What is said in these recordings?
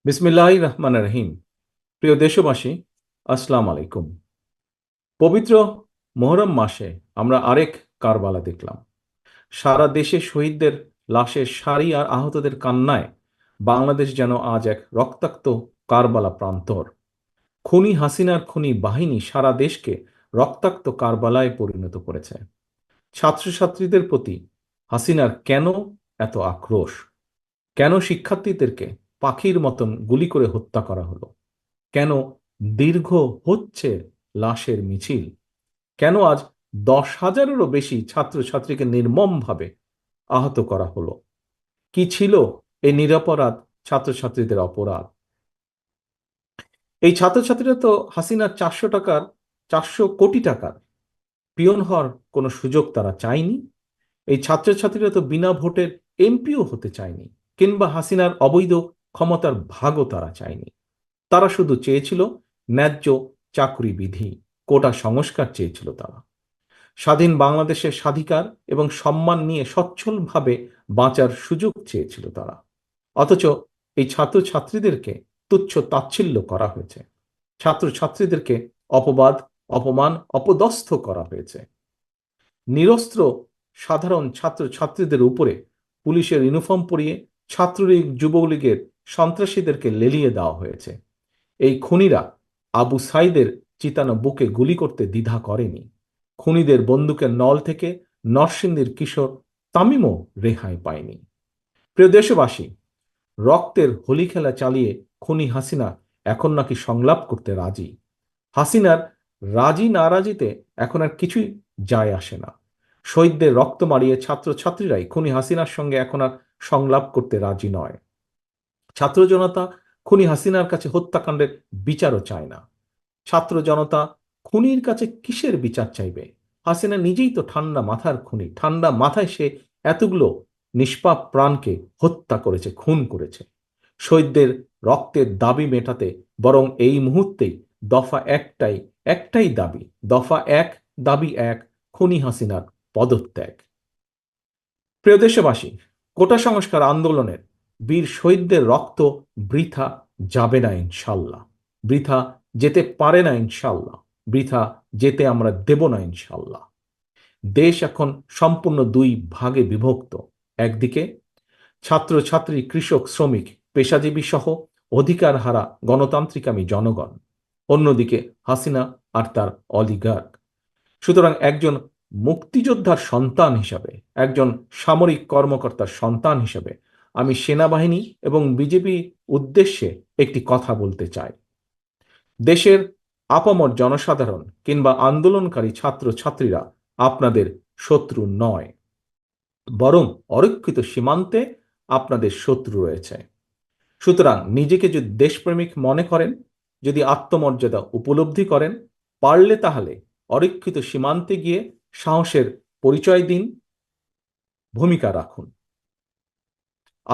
বিসমিল্লাহির রহমানির রহিম। প্রিয় দেশবাসী, আসসালামু আলাইকুম। পবিত্র মুহররম মাসে আমরা আরেক কারবালা দেখলাম। সারা দেশে শহীদদের লাশের সারি আর আহতদের কান্নায় বাংলাদেশ যেন আজ এক রক্তাক্ত কারবালা প্রান্তর। খুনি হাসিনার খুনি বাহিনী সারা দেশকে রক্তাক্ত কারবালায় পরিণত করেছে। ছাত্রছাত্রীদের প্রতি হাসিনার কেন এত আক্রোশ? কেন শিক্ষার্থীদেরকে পাখির মতন গুলি করে হত্যা করা হলো? কেন দীর্ঘ হচ্ছে লাশের মিছিল? কেন আজ 10,000-এরও বেশি ছাত্রছাত্রীকে নির্মমভাবে আহত করা হলো? কি ছিল এই নিরপরাধ ছাত্রছাত্রীদের অপরাধ? এই ছাত্রছাত্রীরা তো হাসিনার 400 কোটি টাকার পিয়ন হওয়ার কোনো সুযোগ তারা চায়নি। এই ছাত্রছাত্রীরা তো বিনা ভোটের এমপিও হতে চায়নি, কিংবা হাসিনার অবৈধ ক্ষমতার ভাগও তারা চায়নি। তারা শুধু চেয়েছিল ন্যায্য চাকরি বিধি, কোটা সংস্কার চেয়েছিল তারা। স্বাধীন বাংলাদেশের স্বাধিকার এবং সম্মান নিয়ে সচ্ছলভাবে বাঁচার সুযোগ চেয়েছিল তারা। অথচ এই ছাত্রছাত্রীদেরকে তুচ্ছ তাচ্ছিল্য করা হয়েছে। ছাত্রছাত্রীদেরকে অপবাদ, অপমান, অপদস্থ করা হয়েছে। নিরস্ত্র সাধারণ ছাত্রছাত্রীদের উপরে পুলিশের ইউনিফর্ম পরিয়ে ছাত্রলীগ, যুবলীগের সন্ত্রাসীদেরকে লেলিয়ে দেওয়া হয়েছে। এই খুনিরা আবু সাইদের চিতানো বুকে গুলি করতে দ্বিধা করেনি। খুনিদের বন্দুকের নল থেকে নরসিংদীর কিশোর তামিমও রেহাই পায়নি। প্রিয় দেশবাসী, রক্তের হোলি খেলা চালিয়ে খুনি হাসিনা এখন নাকি সংলাপ করতে রাজি। হাসিনার রাজি নারাজিতে এখন আর কিছুই যায় আসে না। শহীদদের রক্ত মারিয়ে ছাত্রছাত্রীরাই খুনি হাসিনার সঙ্গে এখন আর সংলাপ করতে রাজি নয়। ছাত্র জনতা খুনি হাসিনার কাছে হত্যাকাণ্ডের বিচারও চায় না। ছাত্র জনতা খুনির কাছে কিসের বিচার চাইবে? হাসিনা নিজেই তো ঠান্ডা মাথার খুনি। ঠান্ডা মাথায় সে এতগুলো নিষ্পাপ প্রাণকে হত্যা করেছে, খুন করেছে। শহীদদের রক্তের দাবি মেটাতে বরং এই মুহূর্তেই দফা একটাই, একটাই দাবি, দফা এক, দাবি এক, খুনি হাসিনার পদত্যাগ। প্রিয় দেশবাসী, কোটা সংস্কার আন্দোলনের বীর শহীদদের রক্ত বৃথা যাবে না ইনশাল্লাহ। বৃথা যেতে পারে না ইনশাল্লাহ। বৃথা যেতে আমরা দেব না ইনশাল্লাহ। দেশ এখন সম্পূর্ণ দুই ভাগে বিভক্ত। একদিকে ছাত্রছাত্রী, কৃষক, শ্রমিক, পেশাজীবী সহ অধিকার হারা গণতান্ত্রিকামী জনগণ। অন্যদিকে হাসিনা আর তার অলিগার্ক। সুতরাং একজন মুক্তিযোদ্ধার সন্তান হিসাবে, একজন সামরিক কর্মকর্তার সন্তান হিসাবে আমি সেনাবাহিনী এবং বিজেপি উদ্দেশ্যে একটি কথা বলতে চাই। দেশের আপামর জনসাধারণ কিংবা আন্দোলনকারী ছাত্রছাত্রীরা আপনাদের শত্রু নয়, বরং অরক্ষিত সীমান্তে আপনাদের শত্রু রয়েছে। সুতরাং নিজেকে যদি দেশপ্রেমিক মনে করেন, যদি আত্মমর্যাদা উপলব্ধি করেন, পারলে তাহলে অরক্ষিত সীমান্তে গিয়ে সাহসের পরিচয় দিন, ভূমিকা রাখুন।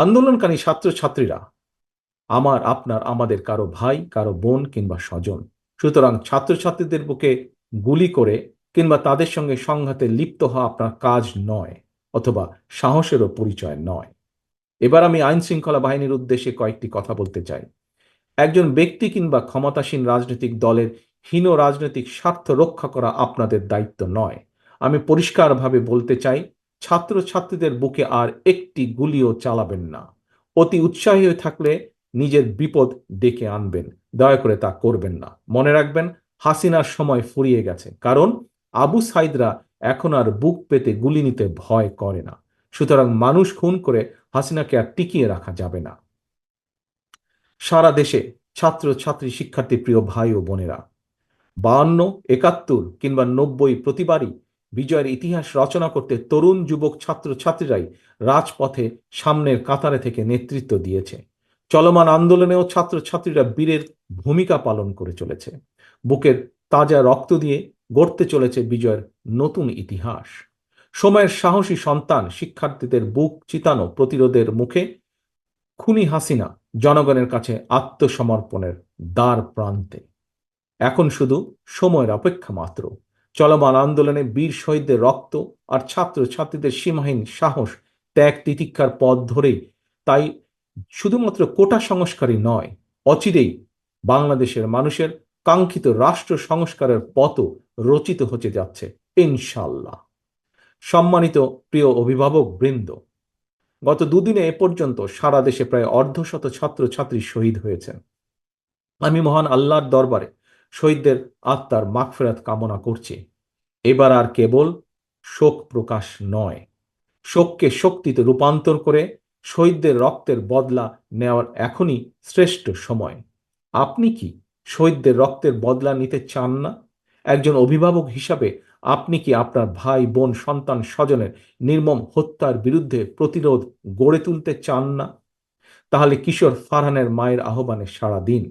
আন্দোলনকারী ছাত্রছাত্রীরা আমার, আপনার, আমাদের কারো ভাই, কারো বোন কিংবা স্বজন। সুতরাং ছাত্রছাত্রীদের বুকে গুলি করে কিংবা তাদের সঙ্গে সংঘাতে লিপ্ত হওয়া আপনার কাজ নয়, অথবা সাহসেরও পরিচয় নয়। এবার আমি আইন শৃঙ্খলা বাহিনীর উদ্দেশ্যে কয়েকটি কথা বলতে চাই। একজন ব্যক্তি কিংবা ক্ষমতাসীন রাজনৈতিক দলের হীন রাজনৈতিক স্বার্থ রক্ষা করা আপনাদের দায়িত্ব নয়। আমি পরিষ্কারভাবে বলতে চাই, ছাত্রছাত্রীদের বুকে আর একটি গুলিও চালাবেন না। অতি উৎসাহী হয়ে থাকলে নিজের বিপদ ডেকে আনবেন। দয়া করে তা করবেন না। মনে রাখবেন, হাসিনার সময় ফুরিয়ে গেছে, কারণ আবু সাইদরা এখন আর বুক পেতে গুলি নিতে ভয় করে না। সুতরাং মানুষ খুন করে হাসিনাকে আর টিকিয়ে রাখা যাবে না। সারা দেশে ছাত্রছাত্রী, শিক্ষার্থী, প্রিয় ভাই ও বোনেরা, 52, 71 কিংবা 90 প্রতিবারই বিজয়ের ইতিহাস রচনা করতে তরুণ যুবক ছাত্রছাত্রীরাই রাজপথে সামনের কাতারে থেকে নেতৃত্ব দিয়েছে। চলমান আন্দোলনেও ছাত্রছাত্রীরা বীরের ভূমিকা পালন করে চলেছে। বুকের তাজা রক্ত দিয়ে গড়তে চলেছে বিজয়ের নতুন ইতিহাস। সময়ের সাহসী সন্তান শিক্ষার্থীদের বুক চিতানো প্রতিরোধের মুখে খুনি হাসিনা জনগণের কাছে আত্মসমর্পণের দ্বার প্রান্তে। এখন শুধু সময়ের অপেক্ষা মাত্র। চলমান আন্দোলনে বীর শহীদদের রক্ত আর ছাত্রছাত্রীদের সীমাহীন সাহস, ত্যাগ, তিতিক্ষার পথ ধরেই তাই শুধুমাত্র কোটা সংস্কারই নয়, অচিরেই বাংলাদেশের মানুষের কাঙ্ক্ষিত রাষ্ট্র সংস্কারের পথও রচিত হতে যাচ্ছে ইনশাল্লাহ। সম্মানিত প্রিয় অভিভাবক বৃন্দ, গত দুদিনে এ পর্যন্ত সারা দেশে প্রায় অর্ধশত ছাত্রছাত্রী শহীদ হয়েছেন। আমি মহান আল্লাহর দরবারে শহীদদের আত্মার মাগফিরাত কামনা করছি। এবার আর কেবল শোক প্রকাশ নয়, শোককে শক্তিতে রূপান্তর করে শহীদদের রক্তের বদলা নেওয়ার এখনই শ্রেষ্ঠ সময়। আপনি কি শহীদদের রক্তের বদলা নিতে চান না? একজন অভিভাবক হিসাবে আপনি কি আপনার ভাই বোন সন্তান স্বজনের নির্মম হত্যার বিরুদ্ধে প্রতিরোধ গড়ে তুলতে চান না? তাহলে কিশোর ফারহানের মায়ের আহ্বানে সাড়া দিন,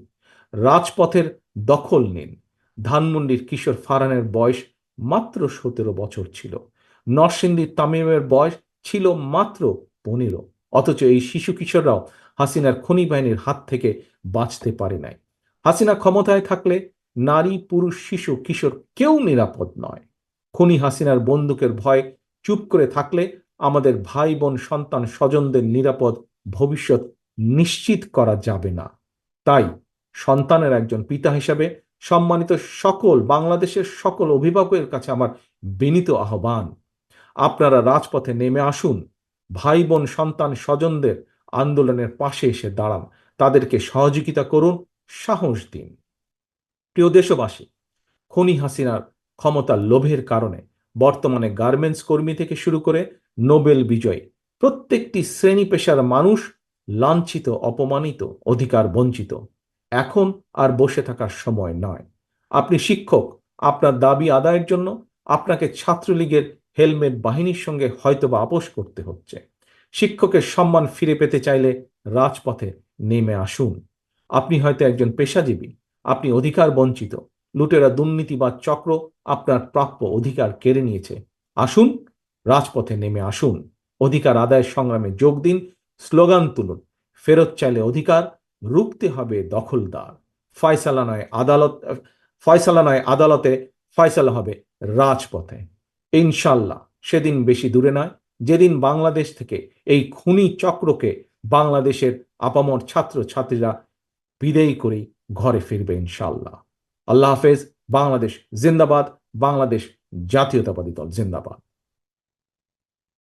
রাজপথের দখল নিন। ধানমন্ডির কিশোর ফারহানের বয়স মাত্র 17 বছর ছিল, নরসিংদীর তামিমের বয়স ছিল মাত্র 15। অথচ এই শিশু কিশোররাও হাসিনার খনি বাহিনীর হাত থেকে বাঁচতে পারে নাই। হাসিনা ক্ষমতায় থাকলে নারী পুরুষ শিশু কিশোর কেউ নিরাপদ নয়। খুনি হাসিনার বন্দুকের ভয় চুপ করে থাকলে আমাদের ভাই বোন সন্তান স্বজনদের নিরাপদ ভবিষ্যৎ নিশ্চিত করা যাবে না। তাই সন্তানের একজন পিতা হিসাবে সম্মানিত সকল বাংলাদেশের সকল অভিভাবকের কাছে আমার বিনীত আহ্বান, আপনারা রাজপথে নেমে আসুন। ভাই বোন সন্তান স্বজনদের আন্দোলনের পাশে এসে দাঁড়ান, তাদেরকে সহযোগিতা করুন, সাহস দিন। প্রিয় দেশবাসী, খনি হাসিনার ক্ষমতার লোভের কারণে বর্তমানে গার্মেন্টস কর্মী থেকে শুরু করে নোবেল বিজয়ী প্রত্যেকটি শ্রেণী পেশার মানুষ লাঞ্ছিত, অপমানিত, অধিকার বঞ্চিত। এখন আর বসে থাকার সময় নয়। আপনি শিক্ষক, আপনার দাবি আদায়ের জন্য আপনাকে ছাত্রলীগের হেলমেট বাহিনীর সঙ্গে হয়তোবা আপোস করতে হচ্ছে। শিক্ষকের সম্মান ফিরে পেতে চাইলে রাজপথে নেমে আসুন। আপনি হয়তো একজন পেশাজীবী, আপনি অধিকার বঞ্চিত, লুটেরা দুর্নীতিবাদ চক্র আপনার প্রাপ্য অধিকার কেড়ে নিয়েছে। আসুন, রাজপথে নেমে আসুন, অধিকার আদায়ের সংগ্রামে যোগ দিন, স্লোগান তুলুন। ফেরত চাইলে অধিকার, রুখতে হবে দখলদার। ফয়সালা নয় আদালত, ফয়সালা নয় আদালতে, ফয়সালা হবে রাজপথে। ইনশাল্লাহ সেদিন বেশি দূরে নয়, যেদিন বাংলাদেশ থেকে এই খুনি চক্রকে বাংলাদেশের আপামর ছাত্র ছাত্রীরা বিদায়ী করে ঘরে ফিরবে ইনশাল্লাহ। আল্লাহ হাফেজ। বাংলাদেশ জিন্দাবাদ। বাংলাদেশ জাতীয়তাবাদী দল জিন্দাবাদ।